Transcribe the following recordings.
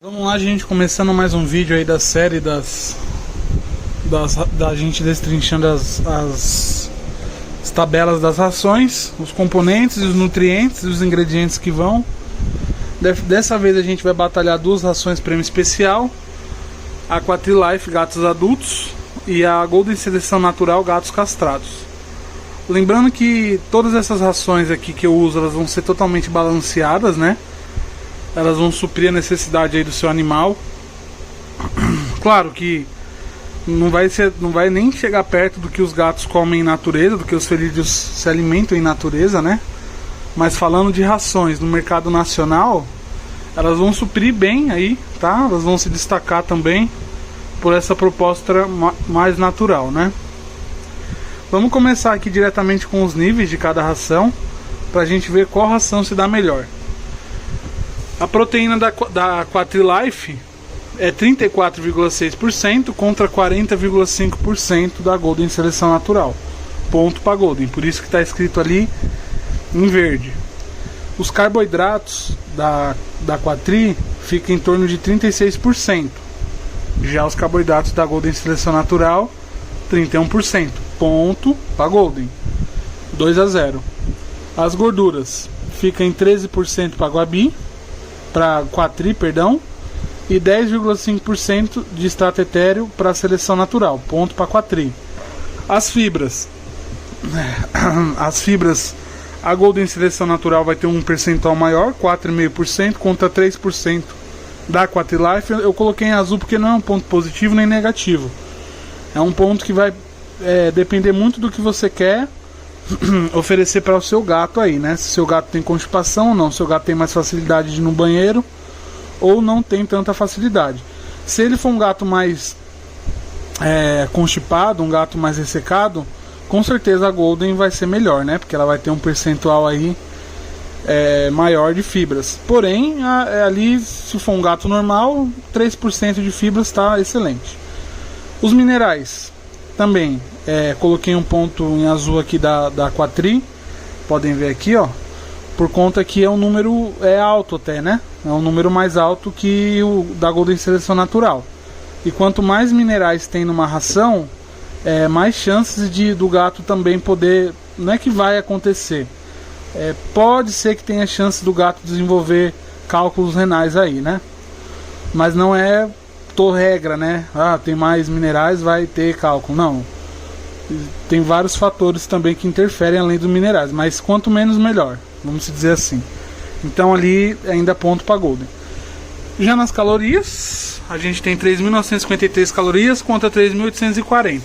Vamos lá, gente, começando mais um vídeo aí da série da gente destrinchando as tabelas das rações, os componentes, os nutrientes e os ingredientes que vão. Dessa vez a gente vai batalhar duas rações prêmio especial: a Quatri-Life gatos adultos e a Golden Seleção Natural gatos castrados. Lembrando que todas essas rações aqui que eu uso, elas vão ser totalmente balanceadas, né? Elas vão suprir a necessidade aí do seu animal. Claro que não vai nem chegar perto do que os gatos comem em natureza, do que os felídeos se alimentam em natureza, né? Mas falando de rações no mercado nacional, elas vão suprir bem aí, tá? Elas vão se destacar também por essa proposta mais natural, né? Vamos começar aqui diretamente com os níveis de cada ração, pra gente ver qual ração se dá melhor. A proteína da Quatri-Life é 34,6% contra 40,5% da Golden Seleção Natural. Ponto para Golden, por isso que está escrito ali em verde. Os carboidratos da Quatri ficam em torno de 36%. Já os carboidratos da Golden Seleção Natural, 31%. Ponto para Golden, 2-0. As gorduras ficam em 13% para Guabi, para Quatri, perdão, e 10,5% de extrato etéreo para a seleção natural, ponto para Quatri. As fibras, a Golden Seleção Natural vai ter um percentual maior, 4,5% contra 3% da Quatri-Life. Eu coloquei em azul porque não é um ponto positivo nem negativo, é um ponto que vai depender muito do que você quer oferecer para o seu gato aí, né? Se seu gato tem constipação ou não, se seu gato tem mais facilidade de ir no banheiro ou não tem tanta facilidade. Se ele for um gato mais constipado, um gato mais ressecado, com certeza a Golden vai ser melhor, né? Porque ela vai ter um percentual aí maior de fibras. Porém, ali, se for um gato normal, 3% de fibras está excelente. Os minerais também, coloquei um ponto em azul aqui da Quatri, podem ver aqui, ó, por conta que é um número alto até, né? É um número mais alto que o da Golden Seleção Natural. E quanto mais minerais tem numa ração, mais chances do gato também poder, não é que vai acontecer, pode ser que tenha chance do gato desenvolver cálculos renais aí, né? Mas não é regra, né? Tem mais minerais, vai ter cálculo. Não. Tem vários fatores também que interferem além dos minerais, mas quanto menos melhor, vamos dizer assim. Então ali ainda ponto para Golden. Já nas calorias, a gente tem 3.953 calorias contra 3.840.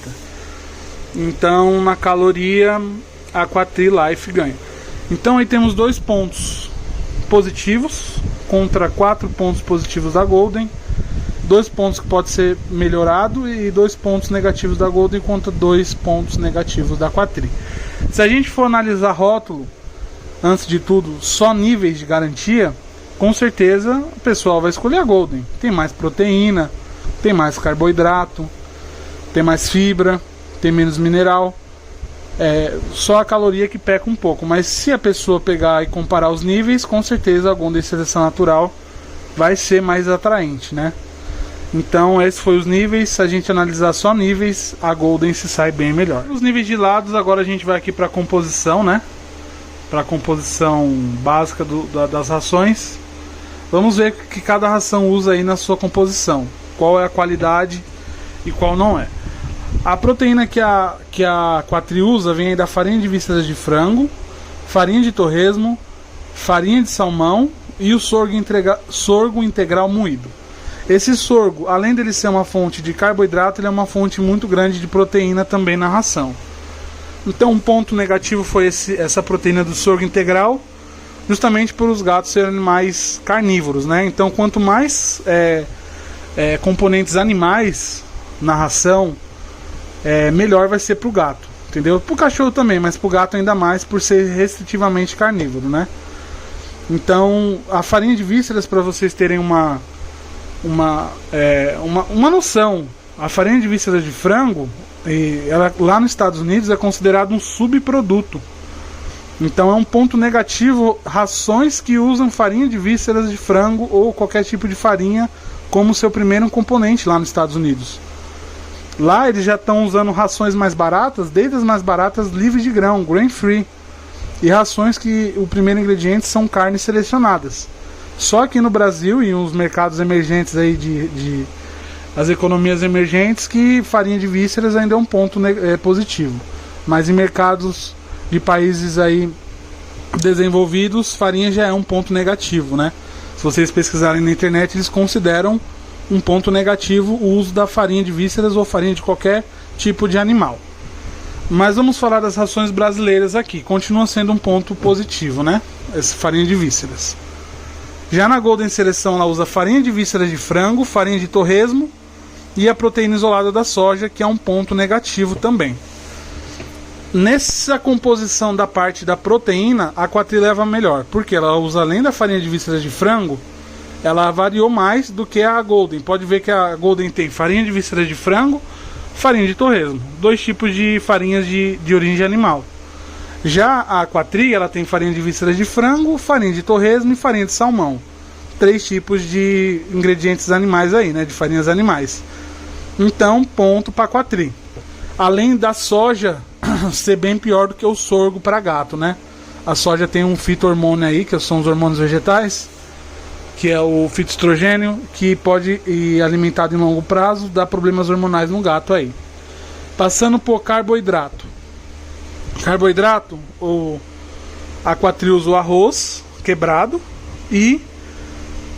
Então na caloria a Quatri-Life ganha. Então aí temos 2 pontos positivos contra 4 pontos positivos da Golden. 2 pontos que pode ser melhorado e 2 pontos negativos da Golden contra 2 pontos negativos da Quatri. Se a gente for analisar rótulo, antes de tudo, só níveis de garantia, com certeza o pessoal vai escolher a Golden. Tem mais proteína, tem mais carboidrato, tem mais fibra, tem menos mineral. Só a caloria que peca um pouco, mas se a pessoa pegar e comparar os níveis, com certeza a Golden Seleção Natural vai ser mais atraente, né? Então esses foram os níveis. Se a gente analisar só níveis, a Golden se sai bem melhor. Os níveis de lados, agora a gente vai aqui para a composição, né? Para a composição básica das rações. Vamos ver o que cada ração usa aí na sua composição, qual é a qualidade e qual não é. A proteína que a Quatri usa vem aí da farinha de vísceras de frango, farinha de torresmo, farinha de salmão e o sorgo integral moído. Esse sorgo, além dele ser uma fonte de carboidrato, ele é uma fonte muito grande de proteína também na ração. Então um ponto negativo foi essa proteína do sorgo integral, justamente por os gatos serem animais carnívoros, né? Então quanto mais componentes animais na ração, melhor vai ser para o gato, entendeu? Para o cachorro também, mas para o gato ainda mais, por ser restritivamente carnívoro, né? Então a farinha de vísceras, para vocês terem uma noção, a farinha de vísceras de frango, ela, lá nos Estados Unidos, é considerado um subproduto. Então é um ponto negativo rações que usam farinha de vísceras de frango ou qualquer tipo de farinha como seu primeiro componente lá nos Estados Unidos. Lá eles já estão usando rações mais baratas, desde as mais baratas livres de grão, grain free, e rações que o primeiro ingrediente são carnes selecionadas. Só que no Brasil e nos mercados emergentes aí as economias emergentes, que farinha de vísceras ainda é um ponto positivo. Mas em mercados de países aí desenvolvidos, farinha já é um ponto negativo, né? Se vocês pesquisarem na internet, eles consideram um ponto negativo o uso da farinha de vísceras ou farinha de qualquer tipo de animal. Mas vamos falar das rações brasileiras aqui. Continua sendo um ponto positivo, né? Essa farinha de vísceras. Já na Golden Seleção ela usa farinha de vísceras de frango, farinha de torresmo e a proteína isolada da soja, que é um ponto negativo também. Nessa composição da parte da proteína, a Quatri leva melhor, porque ela usa, além da farinha de vísceras de frango, ela variou mais do que a Golden. Pode ver que a Golden tem farinha de vísceras de frango, farinha de torresmo, 2 tipos de farinhas de origem animal. Já a Quatri, ela tem farinha de vísceras de frango, farinha de torresmo e farinha de salmão. 3 tipos de ingredientes animais aí, né, de farinhas animais. Então, ponto para Quatri. Além da soja ser bem pior do que o sorgo para gato, né? A soja tem um fito-hormônio aí, que são os hormônios vegetais, que é o fitoestrogênio, que pode, e alimentado em longo prazo, dar problemas hormonais no gato aí. Passando por carboidrato. Carboidrato, a Quatri usa o arroz quebrado e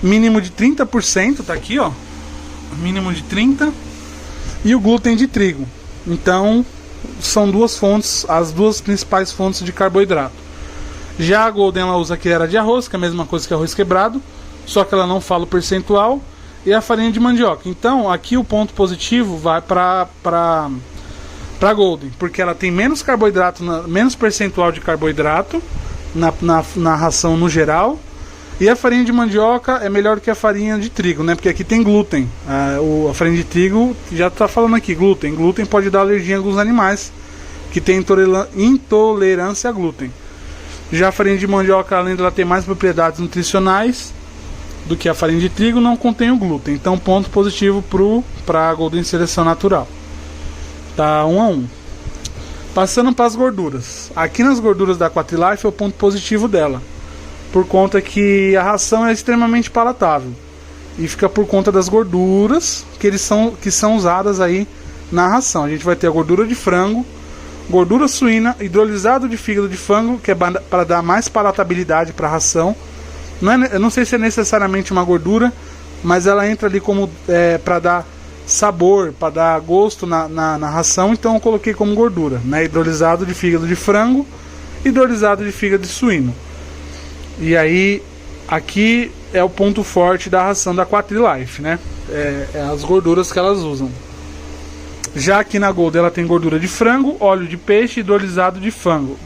mínimo de 30%, tá aqui, ó. Mínimo de 30%. E o glúten de trigo. Então, são duas fontes, as duas principais fontes de carboidrato. Já a Golden ela usa que era de arroz, que é a mesma coisa que arroz quebrado, só que ela não fala o percentual, e a farinha de mandioca. Então, aqui o ponto positivo vai para Golden, porque ela tem menos carboidrato, menos percentual de carboidrato na ração no geral. E a farinha de mandioca é melhor que a farinha de trigo, né? Porque aqui tem glúten. A farinha de trigo, já está falando aqui, glúten. Glúten pode dar alergia em alguns animais que têm intolerância a glúten. Já a farinha de mandioca, além de ela ter mais propriedades nutricionais do que a farinha de trigo, não contém o glúten. Então, ponto positivo para a Golden Seleção Natural. Tá 1 a 1. Passando para as gorduras. Aqui nas gorduras da Quatri Life é o ponto positivo dela, por conta que a ração é extremamente palatável e fica por conta das gorduras que são usadas aí na ração. A gente vai ter a gordura de frango, gordura suína, hidrolisado de fígado de frango, que é para dar mais palatabilidade para a ração. Eu não sei se é necessariamente uma gordura, mas ela entra ali como para dar sabor, para dar gosto na ração. Então eu coloquei como gordura, né? Hidrolisado de fígado de frango, hidrolisado de fígado de suíno. E aí, aqui é o ponto forte da ração da Quatri Life, né? É as gorduras que elas usam. Já aqui na Gold ela tem gordura de frango, óleo de peixe, hidrolisado de frango.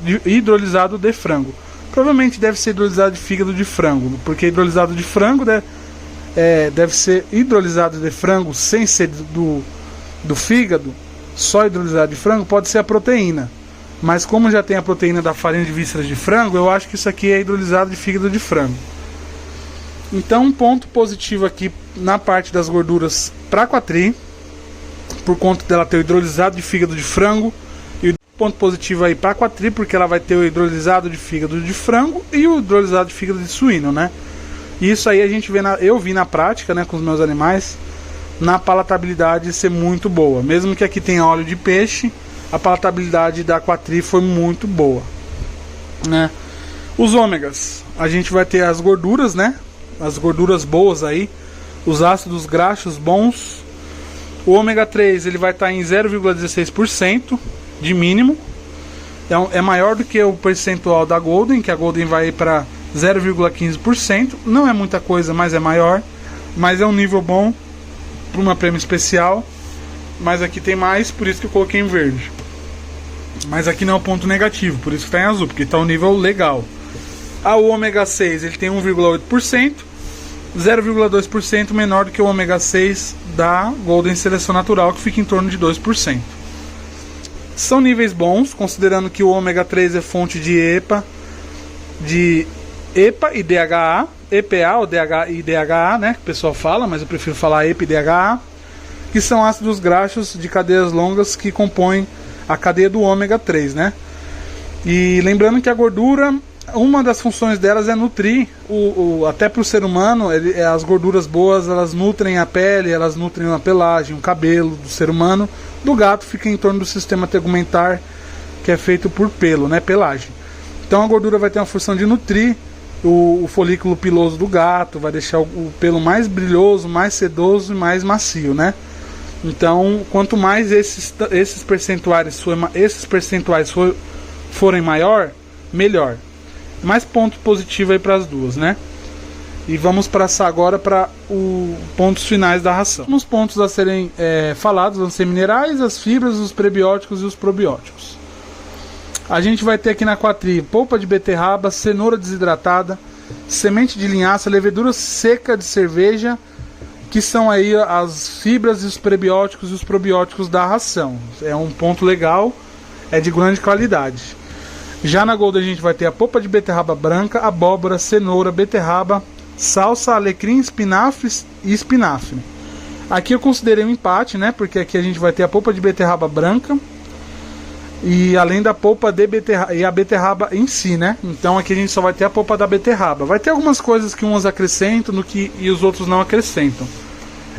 Provavelmente deve ser hidrolisado de fígado de frango, porque hidrolisado de frango deve ser hidrolisado de frango sem ser do fígado. Só hidrolisado de frango pode ser a proteína. Mas como já tem a proteína da farinha de vísceras de frango, eu acho que isso aqui é hidrolisado de fígado de frango. Então, um ponto positivo aqui na parte das gorduras para a Quatri, por conta dela ter o hidrolisado de fígado de frango. E o ponto positivo aí para a Quatri, porque ela vai ter o hidrolisado de fígado de frango e o hidrolisado de fígado de suíno, né? E isso aí a gente eu vi na prática, né, com os meus animais, na palatabilidade ser muito boa. Mesmo que aqui tenha óleo de peixe, a palatabilidade da Quatri foi muito boa, né? Os ômegas, a gente vai ter as gorduras, né? As gorduras boas aí, os ácidos graxos bons. O ômega 3 ele vai estar em 0,16% de mínimo. É maior do que o percentual da Golden, que a Golden vai para 0,15%. Não é muita coisa, mas é maior. Mas é um nível bom para uma prêmio especial. Mas aqui tem mais, por isso que eu coloquei em verde. Mas aqui não é um ponto negativo, por isso que está em azul, porque está um nível legal. O ômega 6 ele tem 1,8%, 0,2% menor do que o ômega 6 da Golden Seleção Natural, que fica em torno de 2%. São níveis bons, considerando que o ômega 3 é fonte de EPA e DHA, EPA, ou DHA e DHA, né, que o pessoal fala, mas eu prefiro falar EPA e DHA, que são ácidos graxos de cadeias longas que compõem a cadeia do ômega 3, né? E lembrando que a gordura, uma das funções delas é nutrir, até para o ser humano, as gorduras boas, elas nutrem a pele, elas nutrem a pelagem, o cabelo do ser humano. Do gato fica em torno do sistema tegumentar, que é feito por pelo, né, pelagem. Então a gordura vai ter uma função de nutrir o folículo piloso do gato, vai deixar o pelo mais brilhoso, mais sedoso e mais macio, né? Então, quanto mais esses percentuais forem maior, melhor. Mais ponto positivo aí para as duas, né? E vamos passar agora para os pontos finais da ração. Os pontos a serem falados vão ser minerais, as fibras, os prebióticos e os probióticos. A gente vai ter aqui na Quatri polpa de beterraba, cenoura desidratada, semente de linhaça, levedura seca de cerveja, que são aí as fibras e os prebióticos e os probióticos da ração. É um ponto legal, é de grande qualidade. Já na Golden a gente vai ter a polpa de beterraba branca, abóbora, cenoura, beterraba, salsa, alecrim, espinafre e espinafre. Aqui eu considerei um empate, né? Porque aqui a gente vai ter a polpa de beterraba branca e além da polpa de beterraba e a beterraba em si, né? Então aqui a gente só vai ter a polpa da beterraba. Vai ter algumas coisas que uns acrescentam e os outros não acrescentam.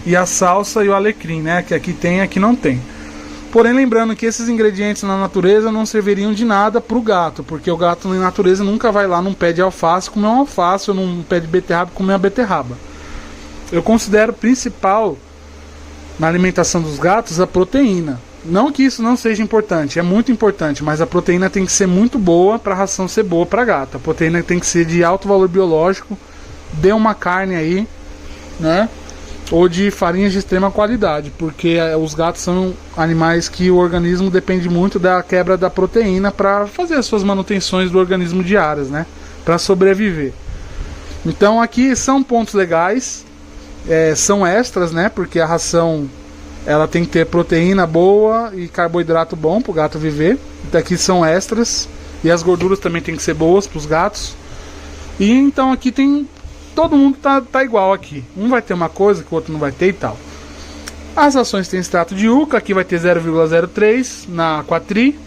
E a salsa e o alecrim, né? Que aqui tem, aqui não tem. Porém, lembrando que esses ingredientes na natureza não serviriam de nada para o gato, porque o gato na natureza nunca vai lá num pé de alface comer uma alface, ou num pé de beterraba comer uma beterraba. Eu considero principal na alimentação dos gatos a proteína. Não que isso não seja importante, é muito importante, mas a proteína tem que ser muito boa para a ração ser boa para gato. A proteína tem que ser de alto valor biológico, dê uma carne aí, né? Ou de farinhas de extrema qualidade, porque os gatos são animais que o organismo depende muito da quebra da proteína para fazer as suas manutenções do organismo diárias, né? Para sobreviver. Então aqui são pontos legais, são extras, né? Porque a ração ela tem que ter proteína boa e carboidrato bom para o gato viver. Daqui são extras e as gorduras também tem que ser boas para os gatos. E então aqui tem todo mundo tá igual aqui. Um vai ter uma coisa que o outro não vai ter e tal. As rações têm extrato de yuca, aqui vai ter 0,03 na Quatri.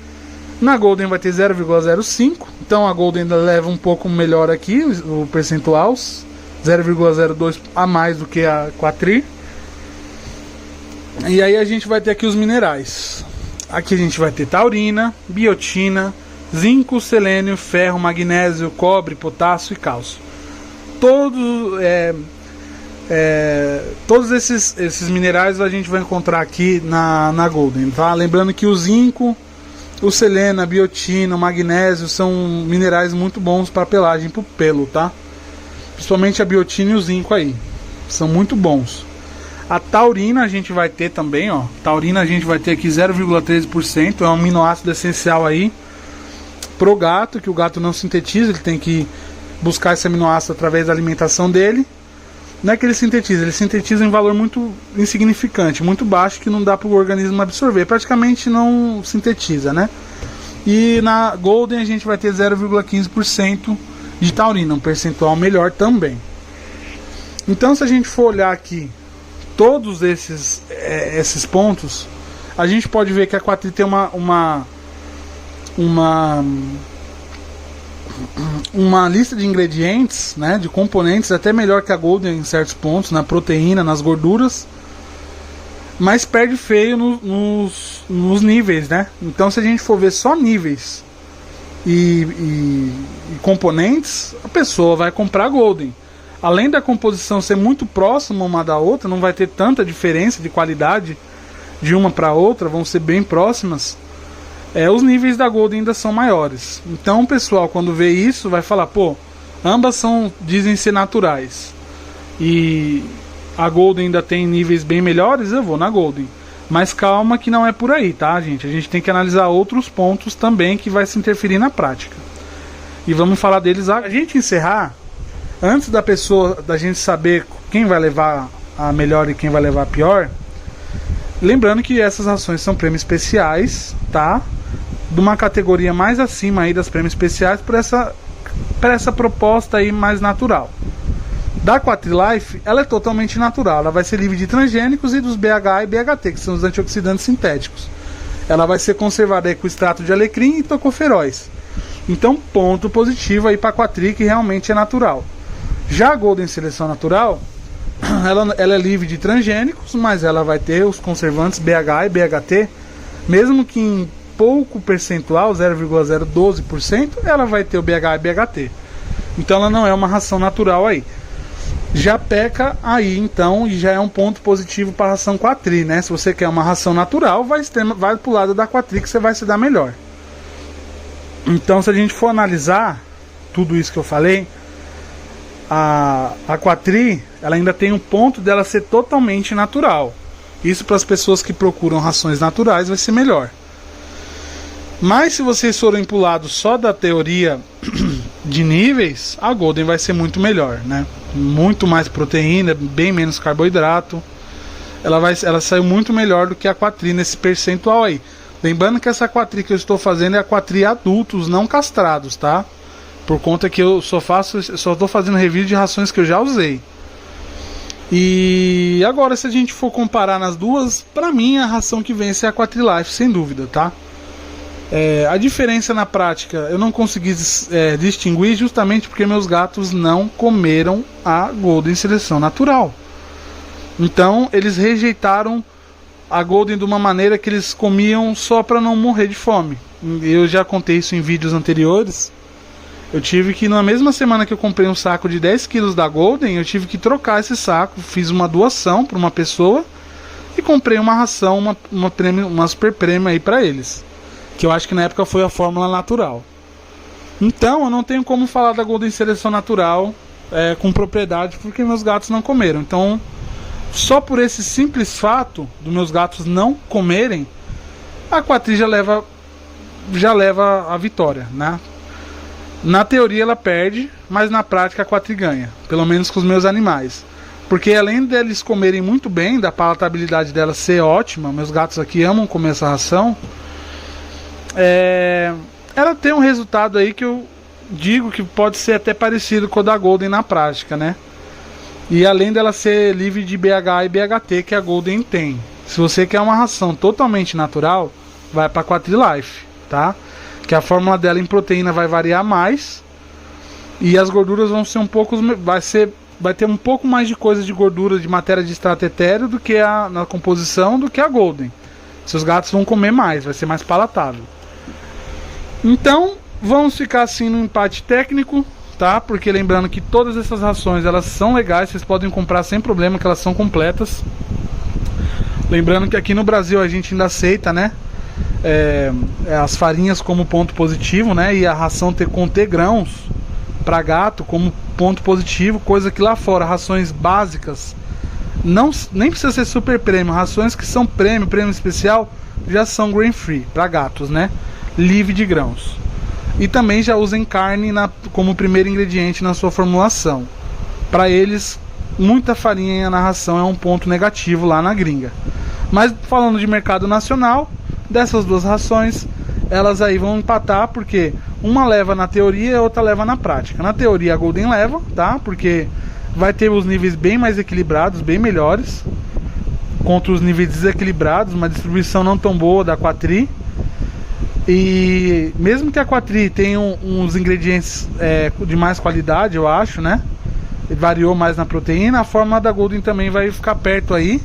Na Golden vai ter 0,05. Então a Golden ainda leva um pouco melhor aqui o percentual, 0,02 a mais do que a Quatri. E aí a gente vai ter aqui os minerais. Aqui a gente vai ter taurina, biotina, zinco, selênio, ferro, magnésio, cobre, potássio e cálcio. Todos esses minerais a gente vai encontrar aqui na Golden, tá? Lembrando que o zinco, o selênio, a biotina, o magnésio são minerais muito bons para pelagem, para o pelo, tá? Principalmente a biotina e o zinco aí, são muito bons. A taurina a gente vai ter também, ó. Taurina a gente vai ter aqui 0,13%, é um aminoácido essencial aí pro gato, que o gato não sintetiza, ele tem que buscar esse aminoácido através da alimentação dele. Não é que ele sintetiza em valor muito insignificante, muito baixo, que não dá para o organismo absorver, praticamente não sintetiza, né? E na Golden a gente vai ter 0,15% de taurina, um percentual melhor também. Então, se a gente for olhar aqui todos esses pontos, a gente pode ver que a Quatri tem uma lista de ingredientes, né, de componentes até melhor que a Golden em certos pontos, na proteína, nas gorduras, mas perde feio nos níveis, né? Então, se a gente for ver só níveis e componentes, a pessoa vai comprar a Golden. Além da composição ser muito próxima uma da outra, não vai ter tanta diferença de qualidade de uma para outra, vão ser bem próximas. Os níveis da Golden ainda são maiores. Então o pessoal, quando vê isso, vai falar, pô, ambas dizem ser naturais e a Golden ainda tem níveis bem melhores, eu vou na Golden. Mas calma que não é por aí, tá, gente? A gente tem que analisar outros pontos também que vai se interferir na prática. E vamos falar deles. A gente encerrar, antes da gente saber quem vai levar a melhor e quem vai levar a pior, lembrando que essas rações são prêmios especiais, tá? De uma categoria mais acima aí das prêmios especiais, para essa proposta aí mais natural. Da Quatrilife, ela é totalmente natural. Ela vai ser livre de transgênicos e dos BH e BHT, que são os antioxidantes sintéticos. Ela vai ser conservada aí com extrato de alecrim e tocoferóis. Então, ponto positivo aí para a Quatri, que realmente é natural. Já a Golden Seleção Natural, ela é livre de transgênicos, mas ela vai ter os conservantes BH e BHT, mesmo que em pouco percentual, 0,012%, ela vai ter o BH e BHT. Então ela não é uma ração natural aí. Já peca aí, então, e já é um ponto positivo para a ração Quatri, né? Se você quer uma ração natural, vai pro lado da Quatri que você vai se dar melhor. Então, se a gente for analisar tudo isso que eu falei, a Quatri, ela ainda tem um ponto dela ser totalmente natural. Isso para as pessoas que procuram rações naturais vai ser melhor. Mas se vocês forem pro lado só da teoria de níveis, a Golden vai ser muito melhor, né? Muito mais proteína, bem menos carboidrato. Ela saiu muito melhor do que a Quatri nesse percentual aí. Lembrando que essa Quatri que eu estou fazendo é a Quatri adultos, não castrados, tá? Por conta que eu só estou fazendo review de rações que eu já usei. E agora, se a gente for comparar nas duas, pra mim a ração que vence é a Quatrilife, sem dúvida, tá? A diferença na prática eu não consegui distinguir justamente porque meus gatos não comeram a Golden Seleção Natural. Então eles rejeitaram a Golden de uma maneira que eles comiam só para não morrer de fome. Eu já contei isso em vídeos anteriores. Eu tive que, na mesma semana que eu comprei um saco de 10 kg da Golden, eu tive que trocar esse saco, fiz uma doação para uma pessoa e comprei uma ração, uma super prêmio aí para eles. Que eu acho que na época foi a fórmula natural. Então eu não tenho como falar da Golden Seleção Natural com propriedade, porque meus gatos não comeram. Então, só por esse simples fato dos meus gatos não comerem, a Quatri já leva a vitória, né? Na teoria ela perde, mas na prática a Quatri ganha, pelo menos com os meus animais. Porque além deles comerem muito bem, da palatabilidade dela ser ótima, meus gatos aqui amam comer essa ração, ela tem um resultado aí que eu digo que pode ser até parecido com o da Golden na prática, né? E além dela ser livre de BH e BHT que a Golden tem. Se você quer uma ração totalmente natural, vai para a Quatrilife, tá? Que a fórmula dela em proteína vai variar mais e as gorduras vão ser vai ter um pouco mais de coisa de gordura de matéria de extrato etéreo do que na composição do que a Golden. Seus gatos vão comer mais, vai ser mais palatável. Então, vamos ficar assim no empate técnico, tá? Porque lembrando que todas essas rações, elas são legais, vocês podem comprar sem problema, que elas são completas. Lembrando que aqui no Brasil a gente ainda aceita, né? As farinhas como ponto positivo, né? E a ração conter grãos para gato como ponto positivo, coisa que lá fora, rações básicas, nem precisa ser super prêmio, rações que são prêmio especial, já são grain free para gatos, né? Livre de grãos. E também já usem carne como primeiro ingrediente na sua formulação. Para eles, muita farinha na ração é um ponto negativo lá na gringa. Mas falando de mercado nacional, dessas duas rações, elas aí vão empatar, porque uma leva na teoria e a outra leva na prática. Na teoria a Golden leva, tá? Porque vai ter os níveis bem mais equilibrados, bem melhores, contra os níveis desequilibrados, uma distribuição não tão boa da Quatri. E mesmo que a Quatri tenha uns ingredientes de mais qualidade, eu acho, né? Variou mais na proteína, a fórmula da Golden também vai ficar perto aí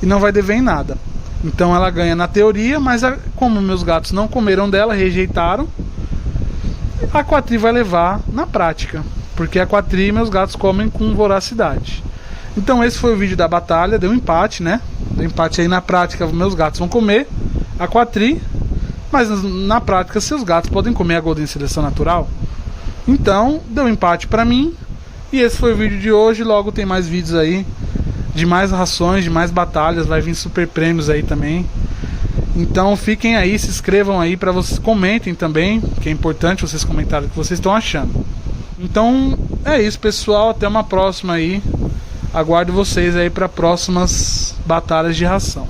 e não vai dever em nada. Então ela ganha na teoria, mas como meus gatos não comeram dela, rejeitaram, a Quatri vai levar na prática, porque a Quatri meus gatos comem com voracidade. Então esse foi o vídeo da batalha, deu empate, né? Deu empate aí na prática, meus gatos vão comer a Quatri, mas na prática seus gatos podem comer a Golden Seleção Natural. Então deu empate pra mim. E esse foi o vídeo de hoje. Logo tem mais vídeos aí de mais rações, de mais batalhas. Vai vir super prêmios aí também. Então fiquem aí, se inscrevam aí para vocês, comentem também, que é importante vocês comentarem o que vocês estão achando. Então é isso, pessoal, até uma próxima aí. Aguardo vocês aí para próximas batalhas de ração.